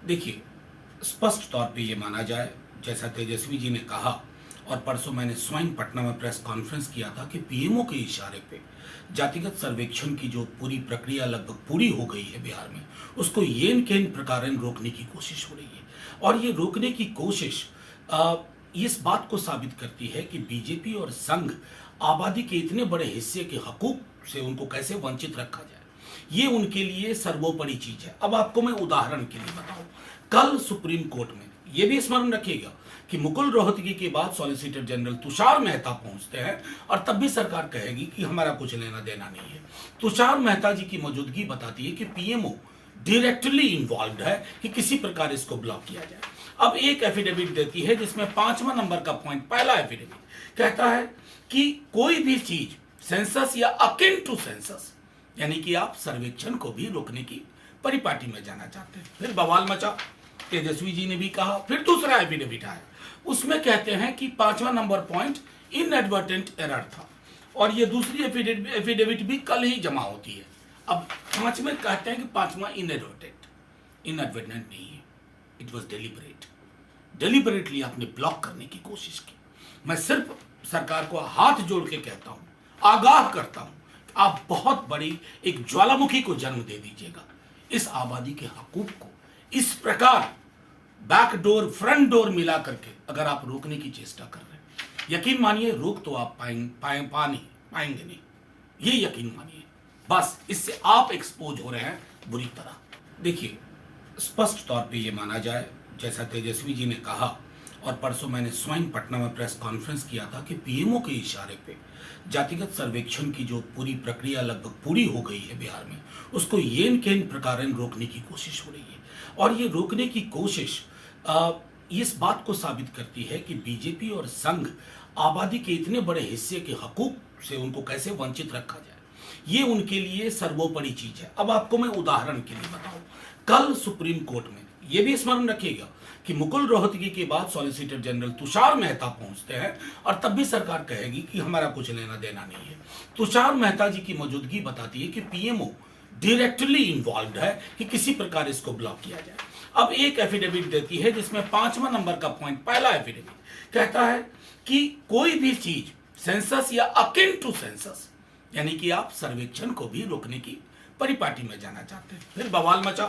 देखिए, स्पष्ट तौर पे ये माना जाए, जैसा तेजस्वी जी ने कहा और परसों मैंने स्वयं पटना में प्रेस कॉन्फ्रेंस किया था कि पीएमओ के इशारे पे जातिगत सर्वेक्षण की जो पूरी प्रक्रिया लगभग पूरी हो गई है बिहार में, उसको येन केन प्रकारेण रोकने की कोशिश हो रही है। और ये रोकने की कोशिश इस बात को साबित करती है कि बीजेपी और संघ आबादी के इतने बड़े हिस्से के हकूक से उनको कैसे वंचित रखा जाए, ये उनके लिए सर्वोपरि चीज है। अब आपको मैं उदाहरण के लिए बताऊं, कल सुप्रीम कोर्ट में यह भी स्मरण रखिएगा कि मुकुल रोहतगी के बाद सॉलिसिटर जनरल तुषार मेहता पहुंचते हैं और तब भी सरकार कहेगी कि हमारा कुछ लेना देना नहीं है। तुषार मेहता जी की मौजूदगी बताती है कि पीएमओ डायरेक्टली इन्वॉल्व है कि किसी प्रकार इसको ब्लॉक किया जाए। अब एक एफिडेविट देती है जिसमें 5वां नंबर का पॉइंट, पहला एफिडेविट कहता है कि कोई भी चीज सेंसस या अकिन टू सेंसस, यानी कि आप सर्वेक्षण को भी रोकने की परिपाटी में जाना चाहते हैं। फिर बवाल मचा, तेजस्वी जी ने भी कहा। फिर दूसरा एफिडेविट आया, उसमें कहते हैं कि 5वां नंबर पॉइंट इनएडवर्टेंट एरर था और ये दूसरी एफिडेविट भी कल ही जमा होती है। अब 5 में कहते हैं कि 5वां इनएडवर्टेंट नहीं है, इट वॉज डेलिबरेटली आपने ब्लॉक करने की कोशिश की। मैं सिर्फ सरकार को हाथ जोड़ के कहता हूं, आगाह करता हूं, आप बहुत बड़ी एक ज्वालामुखी को जन्म दे दीजिएगा। इस आबादी के हकूक को इस प्रकार बैक डोर फ्रंट डोर मिला करके अगर आप रोकने की चेष्टा कर रहे हैं, यकीन मानिए रोक तो आप पाएंगे नहीं, ये यकीन मानिए। बस इससे आप एक्सपोज हो रहे हैं बुरी तरह। देखिए, स्पष्ट तौर पे ये माना जाए, जैसा तेजस्वी जी ने कहा और परसों मैंने स्वयं पटना में प्रेस कॉन्फ्रेंस किया था कि पीएमओ के इशारे पे जातिगत सर्वेक्षण की जो पूरी प्रक्रिया लगभग पूरी हो गई है बिहार में, उसको येन केन प्रकारेण रोकने की कोशिश हो रही है। और ये रोकने की कोशिश इस बात को साबित करती है कि बीजेपी और संघ आबादी के इतने बड़े हिस्से के हकूक से उनको कैसे वंचित रखा जाए, ये उनके लिए सर्वोपरि चीज है। अब आपको मैं उदाहरण के लिए बताऊं, कल सुप्रीम कोर्ट में यह भी स्मरण रखिएगा कि मुकुल रोहतगी के बाद सॉलिसिटर जनरल तुषार मेहता पहुंचते हैं और तब भी सरकार कहेगी कि हमारा कुछ लेना देना नहीं है। तुषार मेहता जी की मौजूदगी बताती है कि पीएमओ डायरेक्टली इन्वॉल्व है कि किसी प्रकार इसको ब्लॉक किया जाए। अब एक एफिडेविट देती है जिसमें 5वां नंबर का पॉइंट, पहला एफिडेविट कहता है कि कोई भी चीज सेंसस या अकिन टू सेंसस, यानी कि आप सर्वेक्षण को भी रोकने की परिपाटी में जाना चाहते हैं। फिर बवाल मचा,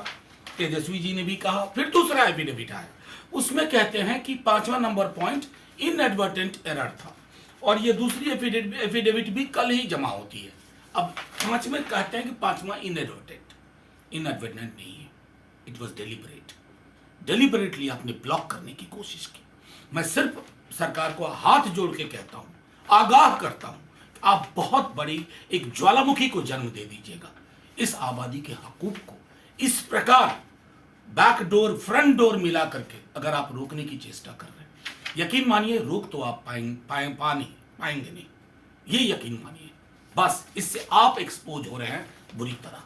तेजस्वी जी ने भी कहा। फिर दूसरा एफिडेविट आया, उसमें कहते हैं कि 5वां नंबर पॉइंट इनएडवर्टेंट एरर था और ये दूसरी एफिडेविट भी कल ही जमा होती है। अब 5 में कहते हैं कि 5वां इनएडवर्टेंट नहीं है, इट वॉज डेलिबरेटली आपने ब्लॉक करने की कोशिश की। मैं सिर्फ सरकार को हाथ जोड़ के कहता हूं, आगाह करता हूं, आप बहुत बड़ी एक ज्वालामुखी को जन्म दे दीजिएगा। इस आबादी के हकूक को इस प्रकार बैक डोर फ्रंट डोर मिला करके अगर आप रोकने की चेष्टा कर रहे हैं, यकीन मानिए रोक तो आप पाएंगे नहीं, ये यकीन मानिए। बस इससे आप एक्सपोज हो रहे हैं बुरी तरह।